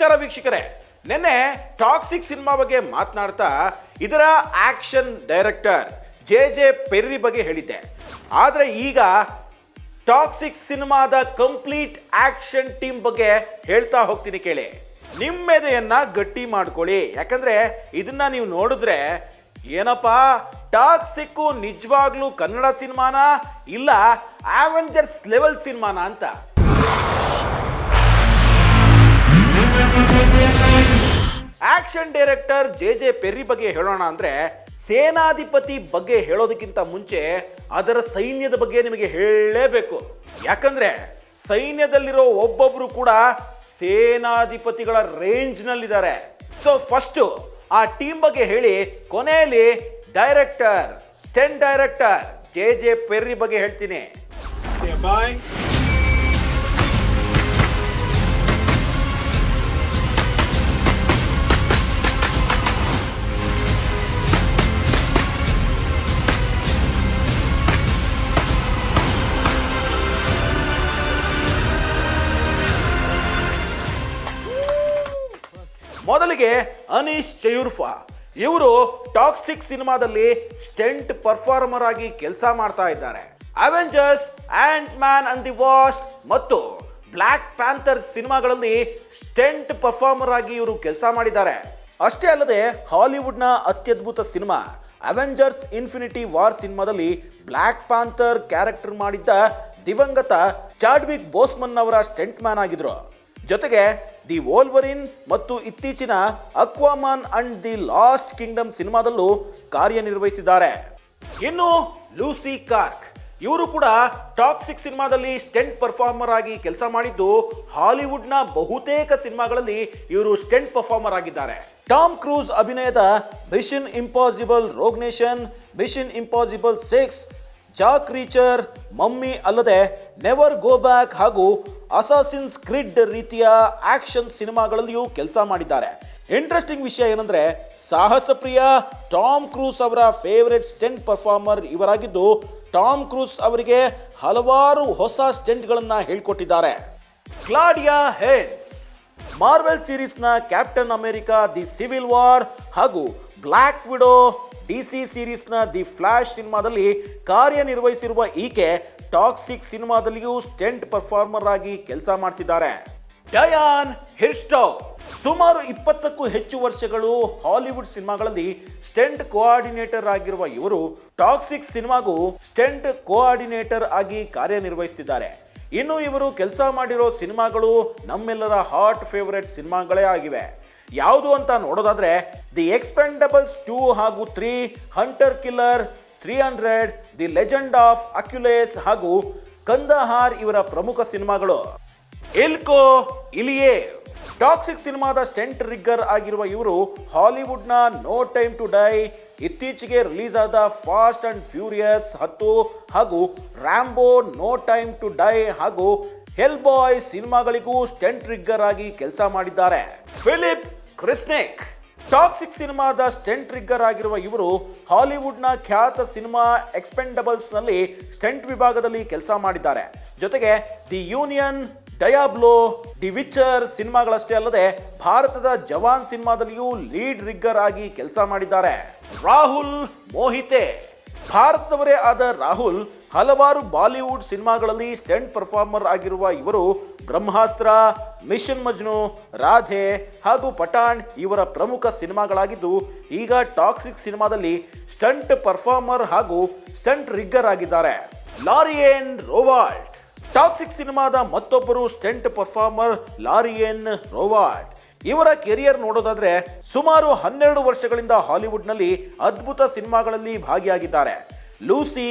ನಮಸ್ಕಾರ ವೀಕ್ಷಕರೇ. ನಿನ್ನೆ ಟಾಕ್ಸಿಕ್ ಸಿನಿಮಾ ಬಗ್ಗೆ ಮಾತನಾಡ್ತಾ ಇದರ ಆಕ್ಷನ್ ಡೈರೆಕ್ಟರ್ ಜೆ ಪೆರ್ರಿ ಬಗ್ಗೆ ಹೇಳಿದ್ದೆ. ಆದರೆ ಈಗ ಟಾಕ್ಸಿಕ್ ಸಿನಿಮಾದ ಕಂಪ್ಲೀಟ್ ಆಕ್ಷನ್ ಟೀಮ್ ಬಗ್ಗೆ ಹೇಳ್ತಾ ಹೋಗ್ತೀನಿ ಕೇಳಿ. ನಿಮ್ಮೆದೆಯನ್ನ ಗಟ್ಟಿ ಮಾಡ್ಕೊಳ್ಳಿ, ಯಾಕಂದ್ರೆ ಇದನ್ನ ನೀವು ನೋಡಿದ್ರೆ ಏನಪ್ಪಾ ಟಾಕ್ಸಿಕ್ಕು ನಿಜವಾಗ್ಲೂ ಕನ್ನಡ ಸಿನಿಮಾನ ಇಲ್ಲ ಅವೆಂಜರ್ಸ್ ಲೆವೆಲ್ ಸಿನಿಮಾನ ಅಂತ. ಆಕ್ಷನ್ ಡೈರೆಕ್ಟರ್ ಜೆ ಪೆರ್ರಿ ಬಗ್ಗೆ ಹೇಳೋಣ ಅಂದ್ರೆ, ಸೇನಾಧಿಪತಿ ಬಗ್ಗೆ ಹೇಳೋದಕ್ಕಿಂತ ಮುಂಚೆ ಅದರ ಸೈನ್ಯದ ಬಗ್ಗೆ ನಿಮಗೆ ಹೇಳಲೇಬೇಕು. ಯಾಕಂದ್ರೆ ಸೈನ್ಯದಲ್ಲಿರೋ ಒಬ್ಬೊಬ್ರು ಕೂಡ ಸೇನಾಧಿಪತಿಗಳ ರೇಂಜ್ ನಲ್ಲಿದ್ದಾರೆ. ಸೊ ಫಸ್ಟ್ ಆ ಟೀಮ್ ಬಗ್ಗೆ ಹೇಳಿ, ಕೊನೆಯಲ್ಲಿ ಡೈರೆಕ್ಟರ್ ಸ್ಟೆಂಟ್ ಡೈರೆಕ್ಟರ್ ಜೆ ಪೆರ್ರಿ ಬಗ್ಗೆ ಹೇಳ್ತೀನಿ. ಮೊದಲಿಗೆ ಅನೀಶ್ ಚಯೂರ್ಫಾ. ಇವರು ಟಾಕ್ಸಿಕ್ ಸಿನಿಮಾದಲ್ಲಿ ಸ್ಟೆಂಟ್ ಪರ್ಫಾರ್ಮರ್ ಆಗಿ ಕೆಲಸ ಮಾಡ್ತಾ ಇದ್ದಾರೆ. Avengers, Ant Man and the Wasp ಮತ್ತು ಬ್ಲ್ಯಾಕ್ ಪ್ಯಾಂಥರ್ ಸಿನಿಮಾಗಳಲ್ಲಿ ಸ್ಟೆಂಟ್ ಪರ್ಫಾರ್ಮರ್ ಆಗಿ ಇವರು ಕೆಲಸ ಮಾಡಿದ್ದಾರೆ. ಅಷ್ಟೇ ಅಲ್ಲದೆ ಹಾಲಿವುಡ್ನ ಅತ್ಯದ್ಭುತ ಸಿನಿಮಾ ಅವೆಂಜರ್ಸ್ ಇನ್ಫಿನಿಟಿ ವಾರ್ ಸಿನಿಮಾದಲ್ಲಿ ಬ್ಲ್ಯಾಕ್ ಪ್ಯಾಂಥರ್ ಕ್ಯಾರೆಕ್ಟರ್ ಮಾಡಿದ್ದ ದಿವಂಗತ ಚಾಡ್ವಿಕ್ ಬೋಸ್ಮನ್ ಅವರ ಸ್ಟೆಂಟ್ ಮ್ಯಾನ್ ಆಗಿದ್ರು. ಜೊತೆಗೆ ದಿ ವೋಲ್ವರಿನ್ ಮತ್ತು ಇತ್ತೀಚಿನ ಅಕ್ವಾಮಾನ್ ಅಂಡ್ ದಿ ಲಾಸ್ಟ್ ಕಿಂಗ್ಡಮ್ ಸಿನಿಮಾದಲ್ಲೂ ಕಾರ್ಯನಿರ್ವಹಿಸಿದ್ದಾರೆ. ಇನ್ನು ಲೂಸಿ ಕಾರ್ಕ್, ಇವರು ಕೂಡ ಟಾಕ್ಸಿಕ್ ಸಿನಿಮಾದಲ್ಲಿ ಸ್ಟೆಂಟ್ ಪರ್ಫಾರ್ಮರ್ ಆಗಿ ಕೆಲಸ ಮಾಡಿದ್ದು ಹಾಲಿವುಡ್ನ ಬಹುತೇಕ ಸಿನಿಮಾಗಳಲ್ಲಿ ಇವರು ಸ್ಟೆಂಟ್ ಪರ್ಫಾರ್ಮರ್ ಆಗಿದ್ದಾರೆ. ಟಾಮ್ ಕ್ರೂಸ್ ಅಭಿನಯದ Mission Impossible Rogue Nation, Mission Impossible 6, Jack Reacher, Mummy ಅಲ್ಲದೆ ನೆವರ್ ಗೋ ಬ್ಯಾಕ್ ಹಾಗೂ ಅಸಾಸಿನ್ಸ್ ಕ್ರಿಡ್ ರೀತಿಯ ಆಕ್ಷನ್ ಸಿನಿಮಾಗಳಲ್ಲಿಯೂ ಕೆಲಸ ಮಾಡಿದ್ದಾರೆ. ಇಂಟ್ರೆಸ್ಟಿಂಗ್ ವಿಷಯ ಏನಂದ್ರೆ, ಸಾಹಸ ಪ್ರಿಯ ಟಾಮ್ ಕ್ರೂಸ್ ಅವರ ಫೇವರೆಟ್ ಸ್ಟೆಂಟ್ ಪರ್ಫಾರ್ಮರ್ ಇವರಾಗಿದ್ದು, ಟಾಮ್ ಕ್ರೂಸ್ ಅವರಿಗೆ ಹಲವಾರು ಹೊಸ ಸ್ಟೆಂಟ್ಗಳನ್ನ ಹೇಳ್ಕೊಟ್ಟಿದ್ದಾರೆ. ಕ್ಲಾಡಿಯಾ ಹೇನ್ಸ್ ಮಾರ್ವೆಲ್ ಸೀರೀಸ್ನ Captain America the Civil War ಹಾಗೂ ಬ್ಲ್ಯಾಕ್ ವಿಡೋ, DC ಸೀರೀಸ್ನ ದಿ ಫ್ಲಾಶ್ ಸಿನಿಮಾದಲ್ಲಿ ಕಾರ್ಯನಿರ್ವಹಿಸಿರುವ ಈಕೆ ಟಾಕ್ಸಿಕ್ ಸಿನಿಮಾದಲ್ಲಿಯೂ ಸ್ಟೆಂಟ್ ಪರ್ಫಾರ್ಮರ್ ಆಗಿ ಕೆಲಸ ಮಾಡ್ತಿದ್ದಾರೆ. ಡಯಾನ್ ಹಿರ್ಸ್ಟೌ ಸುಮಾರು 20ಕ್ಕೂ ಹೆಚ್ಚು ವರ್ಷಗಳು ಹಾಲಿವುಡ್ ಸಿನಿಮಾಗಳಲ್ಲಿ ಸ್ಟೆಂಟ್ ಕೋಆರ್ಡಿನೇಟರ್ ಆಗಿರುವ ಇವರು ಟಾಕ್ಸಿಕ್ ಸಿನಿಮಾಗೂ ಸ್ಟೆಂಟ್ ಕೋಆರ್ಡಿನೇಟರ್ ಆಗಿ ಕಾರ್ಯನಿರ್ವಹಿಸುತ್ತಿದ್ದಾರೆ. ಇನ್ನು ಇವರು ಕೆಲಸ ಮಾಡಿರೋ ಸಿನಿಮಾಗಳು ನಮ್ಮೆಲ್ಲರ ಹಾಟ್ ಫೇವರೆಟ್ ಸಿನಿಮಾಗಳೇ ಆಗಿವೆ. ಯಾವುದು ಅಂತ ನೋಡೋದಾದ್ರೆ ದಿ ಎಕ್ಸ್ಪೆಂಡಬಲ್ಸ್ 2 ಹಾಗೂ 3, Hunter Killer 300, the Legend of Achilles ಹಾಗೂ ಕಂದಹಾರ್ ಇವರ ಪ್ರಮುಖ ಸಿನಿಮಾಗಳು. ಇಲ್ಕೋ ಇಲಿಯೇ ಟಾಕ್ಸಿಕ್ ಸಿನಿಮಾದ ಸ್ಟೆಂಟ್ ರಿಗ್ಗರ್ ಆಗಿರುವ ಇವರು ಹಾಲಿವುಡ್ನ ನೋ ಟೈಮ್ ಟು ಡೈ, ಇತ್ತೀಚೆಗೆ ರಿಲೀಸ್ ಆದ ಫಾಸ್ಟ್ ಅಂಡ್ ಫ್ಯೂರಿಯಸ್ 10 ಹಾಗೂ Rambo No Time to Die ಹಾಗೂ ಹೆಲ್ ಬಾಯ್ ಸಿನಿಮಾಗಳಿಗೂ ಸ್ಟೆಂಟ್ ರಿಗ್ಗರ್ ಆಗಿ ಕೆಲಸ ಮಾಡಿದ್ದಾರೆ. ಫಿಲಿಪ್ ಕ್ರಿಸ್ನೆಕ್ ಟಾಕ್ಸಿಕ್ ಸಿನಿಮಾದ ಸ್ಟೆಂಟ್ ರಿಗ್ಗರ್ ಆಗಿರುವ ಇವರು ಹಾಲಿವುಡ್ನ ಖ್ಯಾತ ಸಿನಿಮಾ ಎಕ್ಸ್ಪೆಂಡಬಲ್ಸ್ ನಲ್ಲಿ ಸ್ಟೆಂಟ್ ವಿಭಾಗದಲ್ಲಿ ಕೆಲಸ ಮಾಡಿದ್ದಾರೆ. ಜೊತೆಗೆ ದಿ ಯೂನಿಯನ್, ಡಯಾಬ್ಲೋ, ದಿ ವಿಚರ್ ಸಿನಿಮಾಗಳಷ್ಟೇ ಅಲ್ಲದೆ ಭಾರತದ ಜವಾನ್ ಸಿನಿಮಾದಲ್ಲಿಯೂ ಲೀಡ್ ರಿಗ್ಗರ್ ಆಗಿ ಕೆಲಸ ಮಾಡಿದ್ದಾರೆ. ರಾಹುಲ್ ಮೋಹಿತೆ ಭಾರತದವರೇ ಆದ ರಾಹುಲ್ ಹಲವಾರು ಬಾಲಿವುಡ್ ಸಿನಿಮಾಗಳಲ್ಲಿ ಸ್ಟೆಂಟ್ ಪರ್ಫಾರ್ಮರ್ ಆಗಿರುವ ಇವರು ಬ್ರಹ್ಮಾಸ್ತ್ರ, ಮಿಷನ್ ಮಜ್ನು, ರಾಧೆ ಹಾಗೂ ಪಠಾಣ್ ಇವರ ಪ್ರಮುಖ ಸಿನಿಮಾಗಳಾಗಿದ್ದು, ಈಗ ಟಾಕ್ಸಿಕ್ ಸಿನಿಮಾದಲ್ಲಿ ಸ್ಟಂಟ್ ಪರ್ಫಾರ್ಮರ್ ಹಾಗೂ ಸ್ಟಂಟ್ ರಿಗ್ಗರ್ ಆಗಿದ್ದಾರೆ. ಲಾರಿಯನ್ ರೋವಾಲ್ಡ್ ಟಾಕ್ಸಿಕ್ ಸಿನಿಮಾದ ಮತ್ತೊಬ್ಬರು ಸ್ಟೆಂಟ್ ಪರ್ಫಾರ್ಮರ್ ಲಾರಿಯನ್ ರೋವಾಲ್ಡ್. ಇವರ ಕೆರಿಯರ್ ನೋಡೋದಾದ್ರೆ ಸುಮಾರು 12 ವರ್ಷಗಳಿಂದ ಹಾಲಿವುಡ್ನಲ್ಲಿ ಅದ್ಭುತ ಸಿನಿಮಾಗಳಲ್ಲಿ ಭಾಗಿಯಾಗಿದ್ದಾರೆ. Lucy,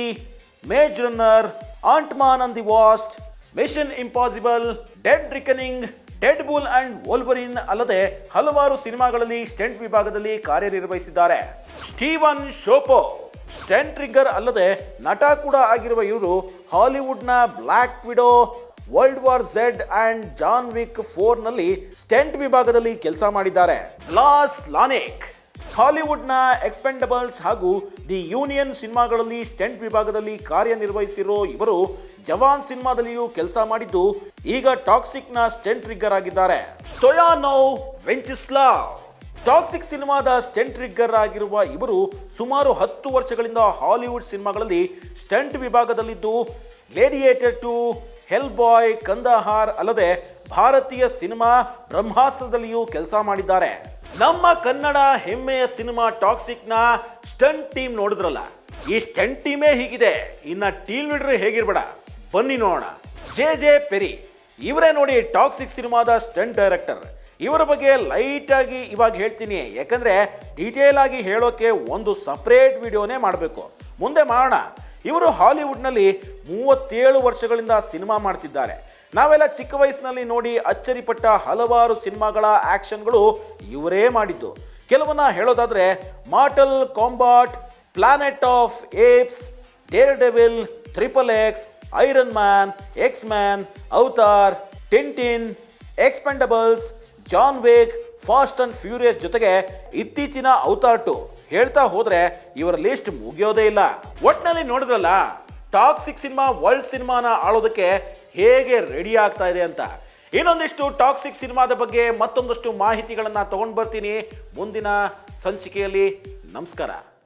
Maze Runner, Ant Man and the Wasp, Mission Impossible, Dead Reckoning, Deadpool and Wolverine ಅಲ್ಲದೆ ಹಲವಾರು ಸಿನಿಮಾಗಳಲ್ಲಿ ಸ್ಟೆಂಟ್ ವಿಭಾಗದಲ್ಲಿ ಕಾರ್ಯನಿರ್ವಹಿಸಿದ್ದಾರೆ. ಸ್ಟೀವನ್ ಶೋಪೋ ಸ್ಟೆಂಟ್ ರಿಗ್ಗರ್ ಅಲ್ಲದೆ ನಟ ಕೂಡ ಆಗಿರುವ ಇವರು ಹಾಲಿವುಡ್ನ Black Widow, World War Z and John Wick 4 ನಲ್ಲಿ ಸ್ಟೆಂಟ್ ವಿಭಾಗದಲ್ಲಿ ಕೆಲಸ ಮಾಡಿದ್ದಾರೆ. ಬ್ಲಾಸ್ ಲಾನಿಕ್ ಹಾಲಿವುಡ್ನ ಎಕ್ಸ್ಪೆಂಡಬಲ್ಸ್ ಹಾಗೂ ದಿ ಯೂನಿಯನ್ ಸಿನಿಮಾಗಳಲ್ಲಿ ಸ್ಟೆಂಟ್ ವಿಭಾಗದಲ್ಲಿ ಕಾರ್ಯನಿರ್ವಹಿಸಿರೋ ಇವರು ಜವಾನ್ ಸಿನಿಮಾದಲ್ಲಿಯೂ ಕೆಲಸ ಮಾಡಿದ್ದು ಈಗ ಟಾಕ್ಸಿಕ್ನ ಸ್ಟೆಂಟ್ ಟ್ರಿಗ್ಗರ್ ಆಗಿದ್ದಾರೆ. ಸ್ಟೊಯಾನೋವ್ ವೆಂಟಿಸ್ಲಾವ್ ಟಾಕ್ಸಿಕ್ ಸಿನಿಮಾದ ಸ್ಟೆಂಟ್ ಟ್ರಿಗ್ಗರ್ ಆಗಿರುವ ಇವರು ಸುಮಾರು 10 ವರ್ಷಗಳಿಂದ ಹಾಲಿವುಡ್ ಸಿನಿಮಾಗಳಲ್ಲಿ ಸ್ಟಂಟ್ ವಿಭಾಗದಲ್ಲಿದ್ದು ಗ್ಲೇಡಿಯೇಟರ್ 2, ಹೆಲ್ ಬಾಯ್, ಕಂದಹಾರ್ ಅಲ್ಲದೆ ಭಾರತೀಯ ಸಿನಿಮಾ ಬ್ರಹ್ಮಾಸ್ತ್ರದಲ್ಲಿಯೂ ಕೆಲಸ ಮಾಡಿದ್ದಾರೆ. ನಮ್ಮ ಕನ್ನಡ ಹೆಮ್ಮೆಯ ಸಿನಿಮಾ ಟಾಕ್ಸಿಕ್ನ ಸ್ಟಂಟ್ ಟೀಮ್ ನೋಡಿದ್ರಲ್ಲ, ಈ ಸ್ಟಂಟ್ ಟೀಮೇ ಹೀಗಿದೆ, ಇನ್ನ ಟೀಮ್ ಲೀಡರ್ ಹೇಗಿರ್ಬೇಡ, ಬನ್ನಿ ನೋಡೋಣ. ಜೆ ಪೆರಿ ಇವರೇ ನೋಡಿ ಟಾಕ್ಸಿಕ್ ಸಿನಿಮಾದ ಸ್ಟಂಟ್ ಡೈರೆಕ್ಟರ್. ಇವರ ಬಗ್ಗೆ ಲೈಟ್ ಆಗಿ ಇವಾಗ ಹೇಳ್ತೀನಿ, ಯಾಕಂದ್ರೆ ಡೀಟೇಲ್ ಆಗಿ ಹೇಳೋಕೆ ಒಂದು ಸಪ್ರೇಟ್ ವಿಡಿಯೋನೇ ಮಾಡಬೇಕು, ಮುಂದೆ ಮಾಡೋಣ. ಇವರು ಹಾಲಿವುಡ್ನಲ್ಲಿ 37 ವರ್ಷಗಳಿಂದ ಸಿನಿಮಾ ಮಾಡ್ತಿದ್ದಾರೆ. ನಾವೆಲ್ಲ ಚಿಕ್ಕ ವಯಸ್ಸಿನಲ್ಲಿ ನೋಡಿ ಅಚ್ಚರಿಪಟ್ಟ ಹಲವಾರು ಸಿನಿಮಾಗಳ ಆಕ್ಷನ್ಗಳು ಇವರೇ ಮಾಡಿದ್ದು. ಕೆಲವನ್ನ ಹೇಳೋದಾದ್ರೆ Mortal Kombat, Planet of Apes, Daredevil, XXX, Iron Man, X Man, Avatar, Tintin, Expendables, John Wick, Fast and Furious ಜೊತೆಗೆ ಇತ್ತೀಚಿನ ಅವತಾರ್ 2 ಹೇಳ್ತಾ ಹೋದ್ರೆ ಇವರ ಲಿಸ್ಟ್ ಮುಗಿಯೋದೇ ಇಲ್ಲ. ಒಟ್ನಲ್ಲಿ ನೋಡಿದ್ರಲ್ಲ, ಟಾಕ್ಸಿಕ್ ಸಿನಿಮಾ ವರ್ಲ್ಡ್ ಸಿನಿಮಾನ ಆಳೋದಕ್ಕೆ ಹೇಗೆ ರೆಡಿ ಆಗ್ತಾ ಇದೆ ಅಂತ. ಇನ್ನೊಂದಿಷ್ಟು ಟಾಕ್ಸಿಕ್ ಸಿನಿಮಾದ ಬಗ್ಗೆ ಮತ್ತೊಂದಷ್ಟು ಮಾಹಿತಿಗಳನ್ನ ತಗೊಂಡು ಬರ್ತೀನಿ ಮುಂದಿನ ಸಂಚಿಕೆಯಲ್ಲಿ. ನಮಸ್ಕಾರ.